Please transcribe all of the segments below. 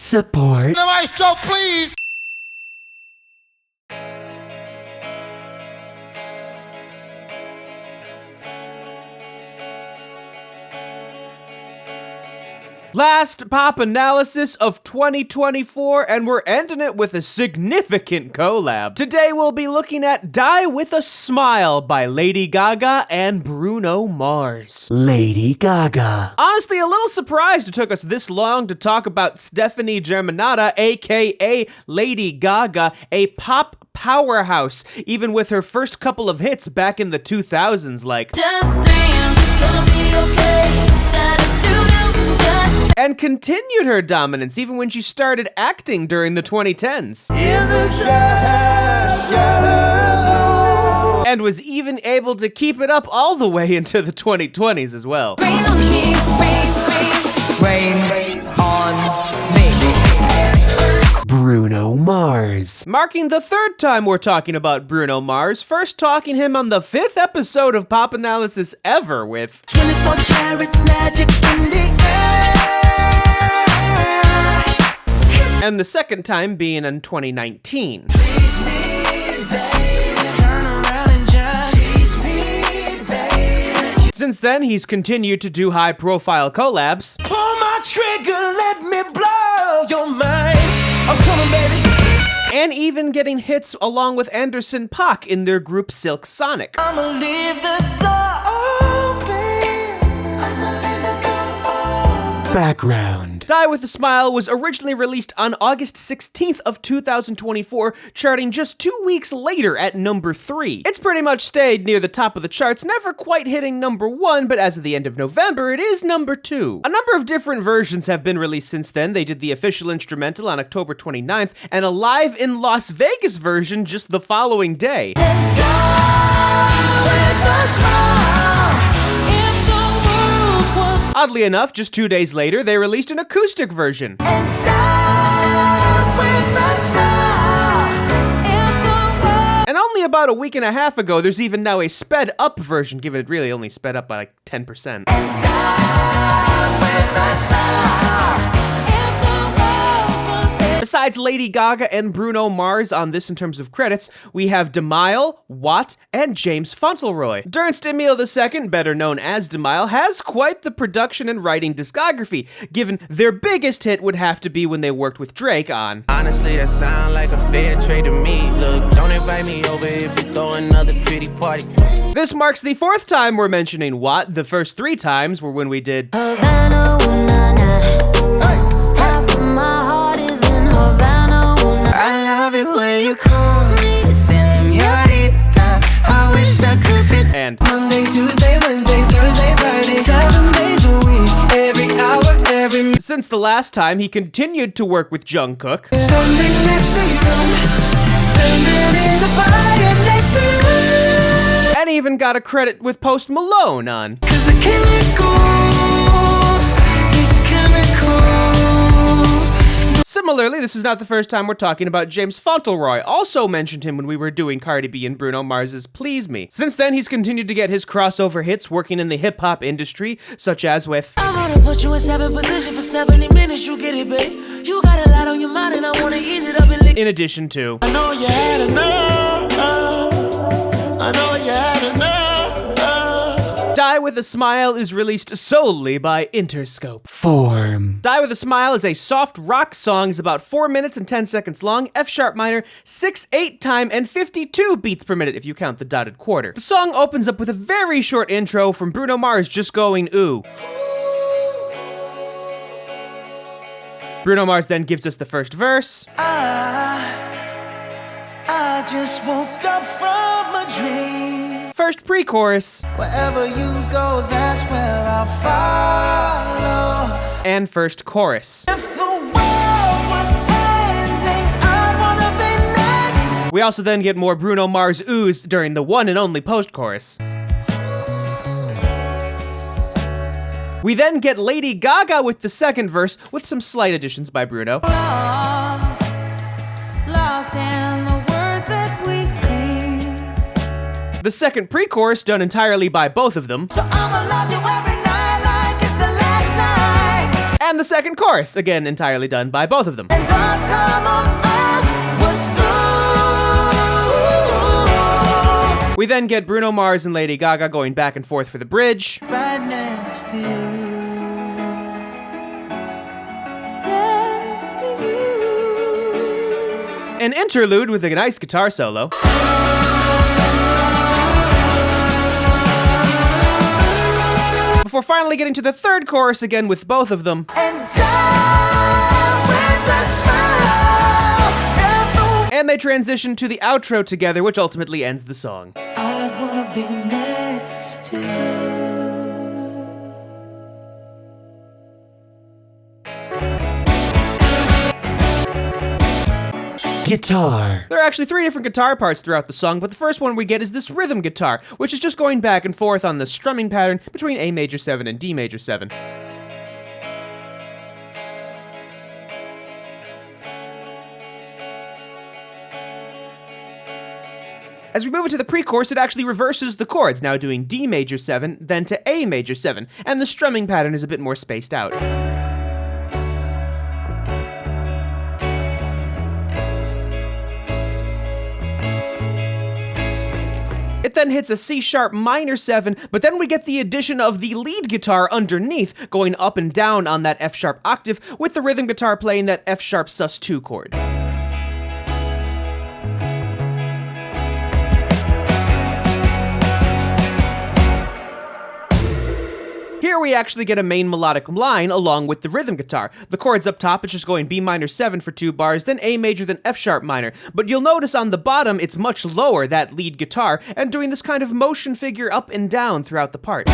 support. The maestro, please. Last pop analysis of 2024, and we're ending it with a significant collab. Today we'll be looking at Die With a Smile by Lady Gaga and Bruno Mars. Lady Gaga. Honestly, a little surprised it took us this long to talk about Stephanie Germanotta, aka Lady Gaga, a pop powerhouse, even with her first couple of hits back in the 2000s like Just dance, it's gonna be okay. and continued her dominance even when she started acting during the 2010s. And was even able to keep it up all the way into the 2020s as well. Rain on me, rain on me. Bruno Mars. Marking the third time we're talking about Bruno Mars, first talking him on the 5th episode of Pop Analysis ever with 24 karat magic in the air. and the second time being in 2019. Tease me, baby. Turn around and just tease me, baby. Since then, he's continued to do high-profile collabs. Pull my trigger, let me blow your mind. I'm coming, baby. And even getting hits along with Anderson .Paak in their group Silk Sonic. I'ma leave the door open. I'ma leave the door open. Background. Die With a Smile was originally released on August 16th of 2024, charting just 2 weeks later at number 3. It's pretty much stayed near the top of the charts, never quite hitting number 1, but as of the end of November, it is number 2. A number of different versions have been released since then. They did the official instrumental on October 29th, and a live in Las Vegas version just the following day. Die with a smile. If the world was Oddly enough, just 2 days later, they released an acoustic version. and die with a smile. If the world And only about a week and a half ago, there's even now a sped up version, given it really only sped up by like 10%. die with a smile. If the world was Besides Lady Gaga and Bruno Mars on this in terms of credits, we have DeMille, Watt, and James Fauntleroy. Ernst Emil II, better known as DeMille, has quite the production and writing discography, given their biggest hit would have to be when they worked with Drake on Honestly, that sound like a fair trade to me. Look, don't invite me over if you throw another pretty party. This marks the 4th time we're mentioning Watt. The first 3 times were when we did Havana, ooh, nah, nah. Half of my heart is in Havana, ooh, nah. I love it when you call me señorita. I wish I could pretend. and Monday, Tuesday, Wednesday, Thursday, Friday, 7 days a week, every hour, every minute. since the last time, he continued to work with Jungkook. Standing next to you, standing in the fire next to you. And even got a credit with Post Malone on 'Cause I can't let go. It's chemical. Similarly, this is not the first time we're talking about James Fauntleroy. Also mentioned him when we were doing Cardi B and Bruno Mars's Please Me. Since then, he's continued to get his crossover hits working in the hip-hop industry, such as with I wanna put you in 7 position for 70 minutes, you get it, babe. You got a lot on your mind and I wanna ease it up and lick. in addition to I know you had enough. I know you had enough. Die With a Smile is released solely by Interscope. Form. Die With a Smile is a soft rock song, is about 4 minutes and 10 seconds long, F-sharp minor, 6/8 time, and 52 beats per minute if you count the dotted quarter. The song opens up with a very short intro from Bruno Mars just going ooh. Bruno Mars then gives us the first verse, I just woke up from a dream. first pre-chorus, Wherever you go, that's where I'll follow. and first chorus. If the world was ending, I'd wanna be next. We also then get more Bruno Mars oohs during the one and only post-chorus. We then get Lady Gaga with the second verse, with some slight additions by Bruno. Lost in the words that we scream. The second pre-chorus done entirely by both of them. So I'ma love you every night like it's the last night. And the second chorus, again entirely done by both of them. And our time on earth was through. We then get Bruno Mars and Lady Gaga going back and forth for the bridge. Right next to you. Next to you. An interlude with a nice guitar solo. Before finally getting to the third chorus again with both of them. And die with a smile. And they transition to the outro together, which ultimately ends the song. I wanna be next to you. Guitar. There are actually 3 different guitar parts throughout the song, but the first one we get is this rhythm guitar, which is just going back and forth on the strumming pattern between A major 7 and D major 7. As we move into the pre-chorus, it actually reverses the chords, now doing D major 7, then to A major 7, and the strumming pattern is a bit more spaced out. It then hits a C sharp minor 7, but then we get the addition of the lead guitar underneath, going up and down on that F sharp octave, with the rhythm guitar playing that F sharp sus2 chord. Here we actually get a main melodic line along with the rhythm guitar. The chords up top, it's just going B minor 7 for 2 bars, then A major, then F sharp minor. But you'll notice on the bottom, it's much lower, that lead guitar, and doing this kind of motion figure up and down throughout the part.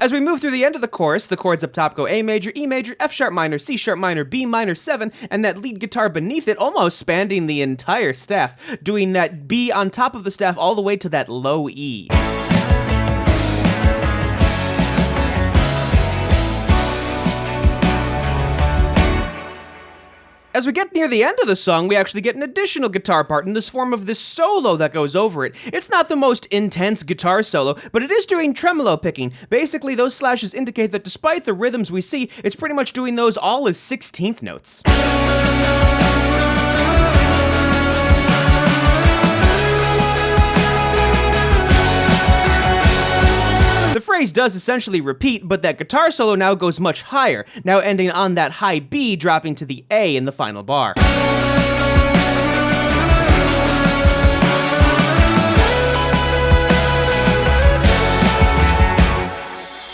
As we move through the end of the chorus, the chords up top go A major, E major, F sharp minor, C sharp minor, B minor 7, and that lead guitar beneath it almost spanning the entire staff, doing that B on top of the staff all the way to that low E. As we get near the end of the song, we actually get an additional guitar part in this form of this solo that goes over it. It's not the most intense guitar solo, but it is doing tremolo picking. Basically, those slashes indicate that despite the rhythms we see, it's pretty much doing those all as 16th notes. The phrase does essentially repeat, but that guitar solo now goes much higher, now ending on that high B, dropping to the A in the final bar.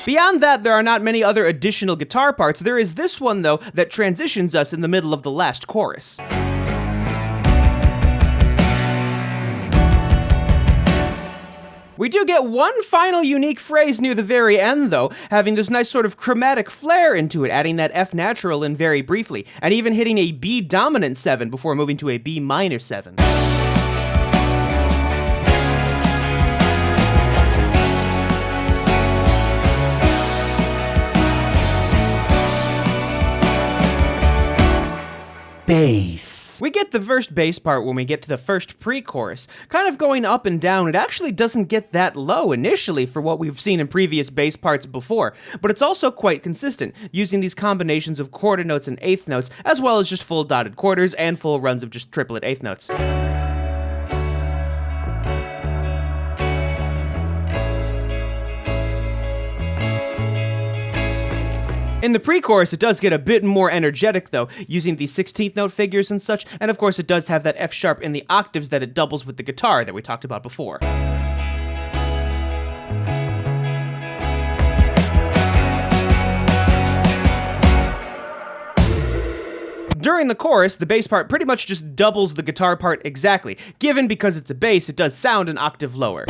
Beyond that, there are not many other additional guitar parts. There is this one, though, that transitions us in the middle of the last chorus. We do get one final unique phrase near the very end, though, having this nice sort of chromatic flair into it, adding that F natural in very briefly, and even hitting a B dominant 7 before moving to a B minor 7. Bass. We get the first bass part when we get to the first pre-chorus, kind of going up and down. It actually doesn't get that low initially for what we've seen in previous bass parts before, but it's also quite consistent, using these combinations of quarter notes and eighth notes, as well as just full dotted quarters and full runs of just triplet eighth notes. In the pre-chorus, it does get a bit more energetic, though, using the 16th note figures and such, and of course it does have that F sharp in the octaves that it doubles with the guitar that we talked about before. During the chorus, the bass part pretty much just doubles the guitar part exactly. Given because it's a bass, it does sound an octave lower.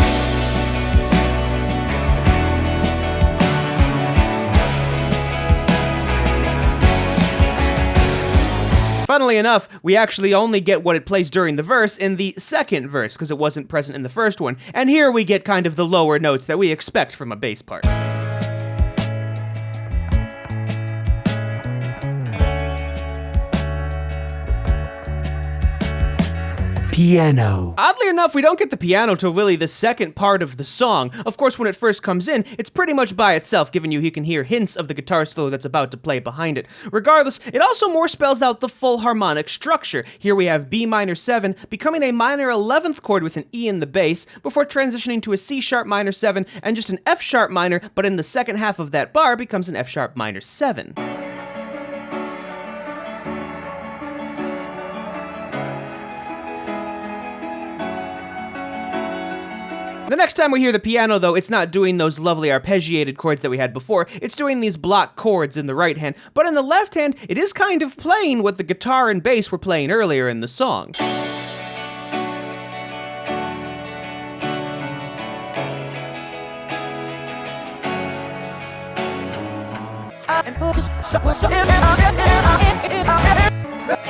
Funnily enough, we actually only get what it plays during the verse in the second verse, because it wasn't present in the first one, and here we get kind of the lower notes that we expect from a bass part. Piano. Oddly enough, we don't get the piano till really the second part of the song. Of course, when it first comes in, it's pretty much by itself, giving you can hear hints of the guitar solo that's about to play behind it. Regardless, it also more spells out the full harmonic structure. Here we have B minor 7 becoming a minor 11th chord with an E in the bass, before transitioning to a C sharp minor 7 and just an F sharp minor, but in the second half of that bar becomes an F sharp minor 7. The next time we hear the piano, though, it's not doing those lovely arpeggiated chords that we had before, it's doing these block chords in the right hand, but in the left hand, it is kind of playing what the guitar and bass were playing earlier in the song.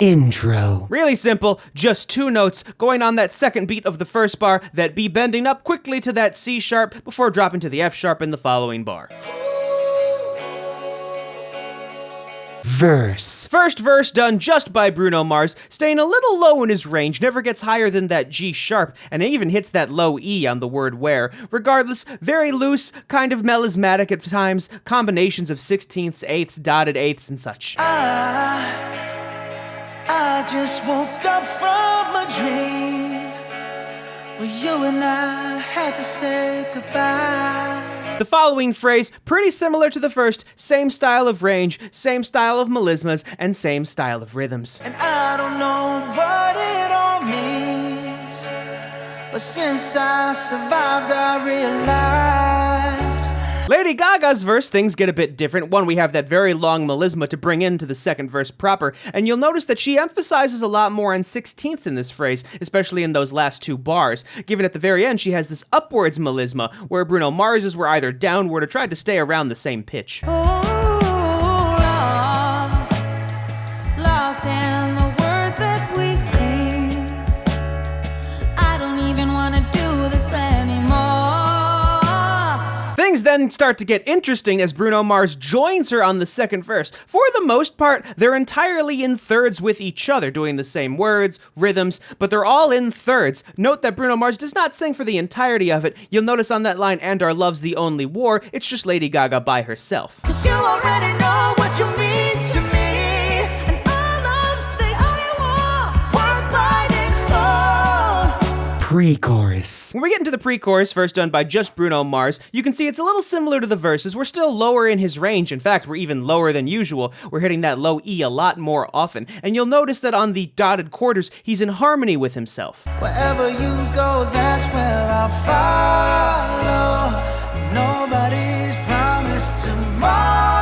Intro. Really simple, just two notes going on that second beat of the first bar, that B bending up quickly to that C sharp before dropping to the F sharp in the following bar. Verse. First verse done just by Bruno Mars, staying a little low in his range, never gets higher than that G sharp, and even hits that low E on the word where. Regardless, very loose, kind of melismatic at times, combinations of 16ths, 8ths, dotted 8ths, and such. I just woke up from a dream where you and I had to say goodbye. The following phrase, pretty similar to the first, same style of range, same style of melismas, and same style of rhythms. And I don't know what it all means, but since I survived, I realized. Lady Gaga's verse, things get a bit different. One, we have that very long melisma to bring into the second verse proper, and you'll notice that she emphasizes a lot more on 16ths in this phrase, especially in those last two bars. Given at the very end, she has this upwards melisma, where Bruno Mars's were either downward or tried to stay around the same pitch. Lost in the words that we scream. I don't even want to do this anymore. Things then start to get interesting as Bruno Mars joins her on the second verse. For the most part, they're entirely in thirds with each other, doing the same words, rhythms, but they're all in thirds. Note that Bruno Mars does not sing for the entirety of it. You'll notice on that line, "And our love's the only war," it's just Lady Gaga by herself. 'Cause you already know what you mean to me, and our love's the only war worth fighting for. Pre-chorus. When we get into the pre-chorus, first done by just Bruno Mars, you can see it's a little similar to the verses. We're still lower in his range. In fact, we're even lower than usual. We're hitting that low E a lot more often. And you'll notice that on the dotted quarters, he's in harmony with himself. Wherever you go, that's where I'll follow. Nobody's promised tomorrow.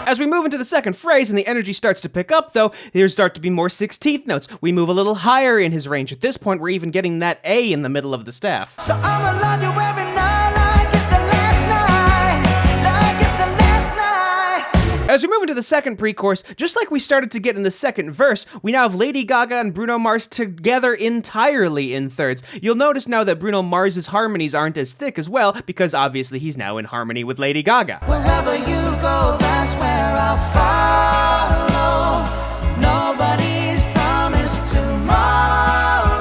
As we move into the second phrase and the energy starts to pick up, though, there start to be more 16th notes. We move a little higher in his range. At this point, we're even getting that A in the middle of the staff. So I'ma love you every night like it's the last night. Like it's the last night. As we move into the second pre-chorus, just like we started to get in the second verse, we now have Lady Gaga and Bruno Mars together entirely in thirds. You'll notice now that Bruno Mars's harmonies aren't as thick as well, because obviously he's now in harmony with Lady Gaga. Wherever you go, that's where I'll follow. Nobody's promised tomorrow.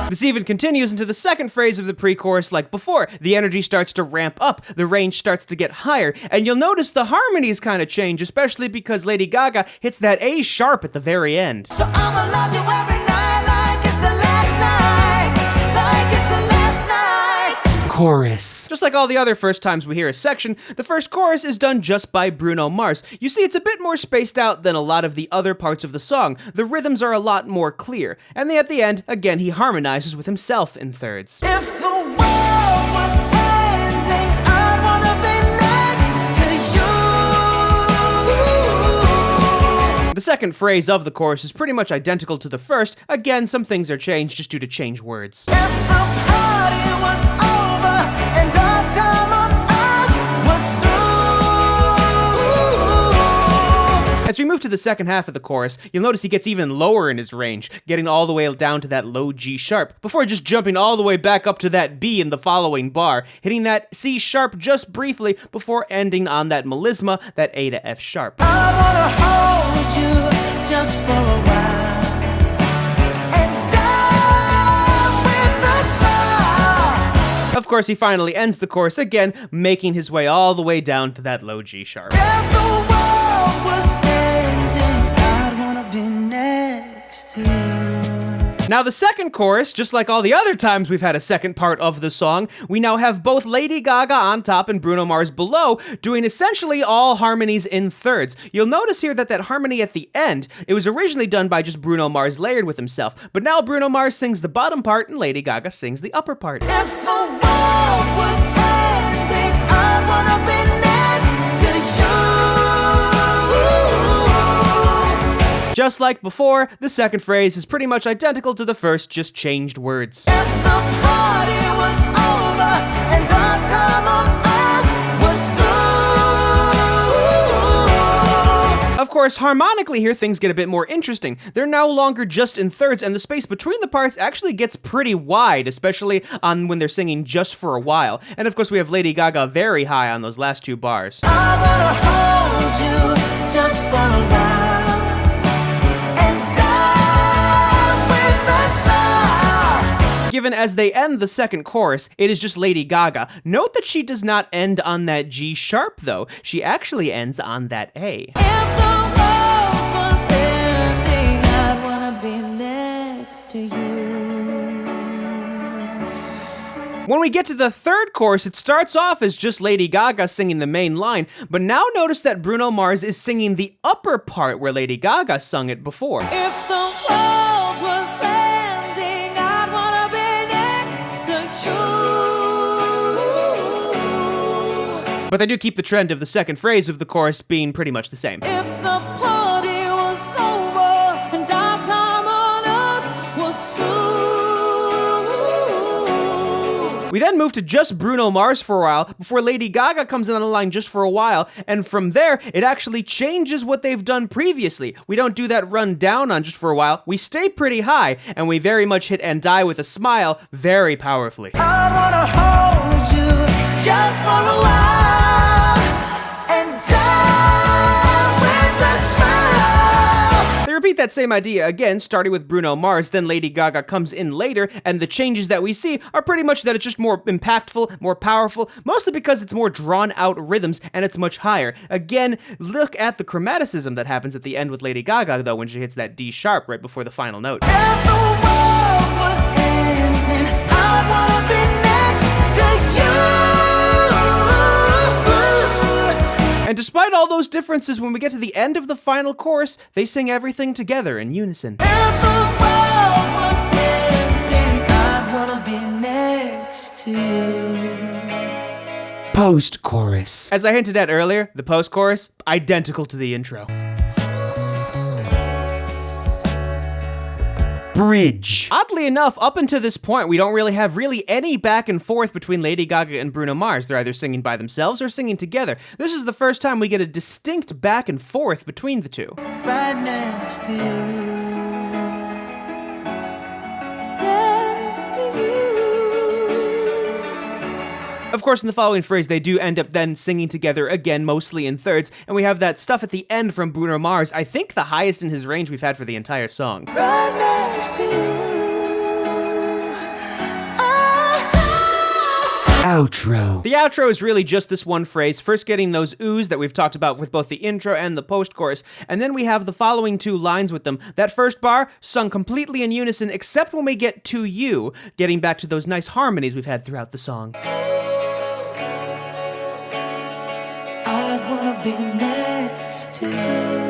This even continues into the second phrase of the pre-chorus like before. The energy starts to ramp up, the range starts to get higher, and you'll notice the harmonies kind of change, especially because Lady Gaga hits that A sharp at the very end. So I'ma love you every night like it's the last night. Like it's the last night. Chorus. Just like all the other first times we hear a section, the first chorus is done just by Bruno Mars. You see, it's a bit more spaced out than a lot of the other parts of the song. The rhythms are a lot more clear. And then at the end, again, he harmonizes with himself in thirds. If the world was ending, I'd wanna be next to you. The second phrase of the chorus is pretty much identical to the first. Again, some things are changed just due to change words. If the party was over and our time on earth was through. As we move to the second half of the chorus, you'll notice he gets even lower in his range, getting all the way down to that low G sharp, before just jumping all the way back up to that B in the following bar, hitting that C sharp just briefly before ending on that melisma, that A to F sharp. I wanna hold you just for a while, and I Of course, he finally ends the chorus again, making his way all the way down to that low G sharp. If the world was ending, I'd wanna be next to you. Now the second chorus, just like all the other times we've had a second part of the song, we now have both Lady Gaga on top and Bruno Mars below, doing essentially all harmonies in thirds. You'll notice here that harmony at the end, it was originally done by just Bruno Mars layered with himself, but now Bruno Mars sings the bottom part and Lady Gaga sings the upper part. If the world was ending, I'd wanna be next to you. Just like before, the second phrase is pretty much identical to the first, just changed words. If the party was over and our time on earth was through. Of course, harmonically here, things get a bit more interesting. They're no longer just in thirds, and the space between the parts actually gets pretty wide, especially on when they're singing just for a while. And of course, we have Lady Gaga very high on those last two bars. I wanna hold you just for a while and die with a smile. Given as they end the second chorus, it is just Lady Gaga. Note that she does not end on that G sharp though. She actually ends on that A. If the world was ending, I'd wanna be next to you. When we get to the third chorus, it starts off as just Lady Gaga singing the main line, but now notice that Bruno Mars is singing the upper part where Lady Gaga sung it before. If the world was ending, I'd wanna be next to you. But they do keep the trend of the second phrase of the chorus being pretty much the same. If the party was over and our time on earth was through. We then move to just Bruno Mars for a while before Lady Gaga comes in on the line just for a while, and from there, it actually changes what they've done previously. We don't do that run down on just for a while, we stay pretty high, and we very much hit and die with a smile very powerfully. I wanna hold you just for a while and die with a smile. They repeat that same idea again, starting with Bruno Mars, then Lady Gaga comes in later, and the changes that we see are pretty much that it's just more impactful, more powerful, mostly because it's more drawn out rhythms and it's much higher. Again, look at the chromaticism that happens at the end with Lady Gaga though when she hits that D sharp right before the final note. If the world was ending, I wanna be next to you. And despite all those differences, when we get to the end of the final chorus, they sing everything together in unison. If the world was ending, I wanna be next to you. Post-chorus. As I hinted at earlier, the post-chorus, identical to the intro. Bridge. Oddly enough, up until this point, we don't really have any back and forth between Lady Gaga and Bruno Mars. They're either singing by themselves or singing together. This is the first time we get a distinct back and forth between the two. Right next to you. Next to you. Of course, in the following phrase, they do end up then singing together again, mostly in thirds, and we have that stuff at the end from Bruno Mars, I think the highest in his range we've had for the entire song. Right next to you. Outro. The outro is really just this one phrase, first getting those oohs that we've talked about with both the intro and the post-chorus, and then we have the following two lines with them. That first bar, sung completely in unison, except when we get to you, getting back to those nice harmonies we've had throughout the song. I'd wanna be next to you.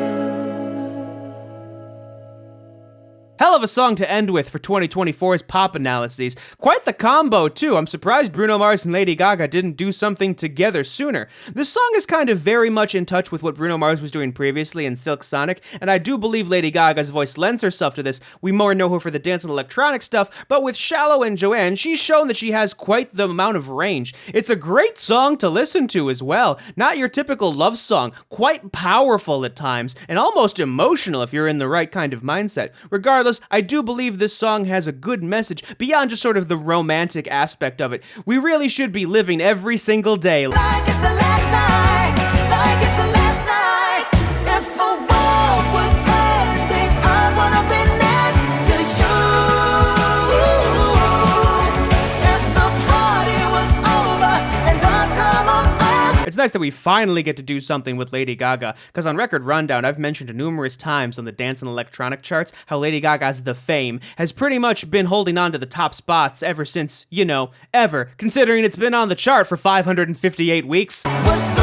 Hell of a song to end with for 2024's pop analyses. Quite the combo, too. I'm surprised Bruno Mars and Lady Gaga didn't do something together sooner. This song is kind of very much in touch with what Bruno Mars was doing previously in Silk Sonic, and I do believe Lady Gaga's voice lends herself to this. We more know her for the dance and electronic stuff, but with Shallow and Joanne, she's shown that she has quite the amount of range. It's a great song to listen to as well. Not your typical love song, quite powerful at times, and almost emotional if you're in the right kind of mindset. Regardless, I do believe this song has a good message beyond just sort of the romantic aspect of it. We really should be living every single day Like it's the last night, like it's the last night. If the world was ending, I wanna be next to you. If the party was It's nice that we finally get to do something with Lady Gaga, because on Record Rundown, I've mentioned numerous times on the dance and electronic charts how Lady Gaga's The Fame has pretty much been holding on to the top spots ever since, ever, considering it's been on the chart for 558 weeks. What's the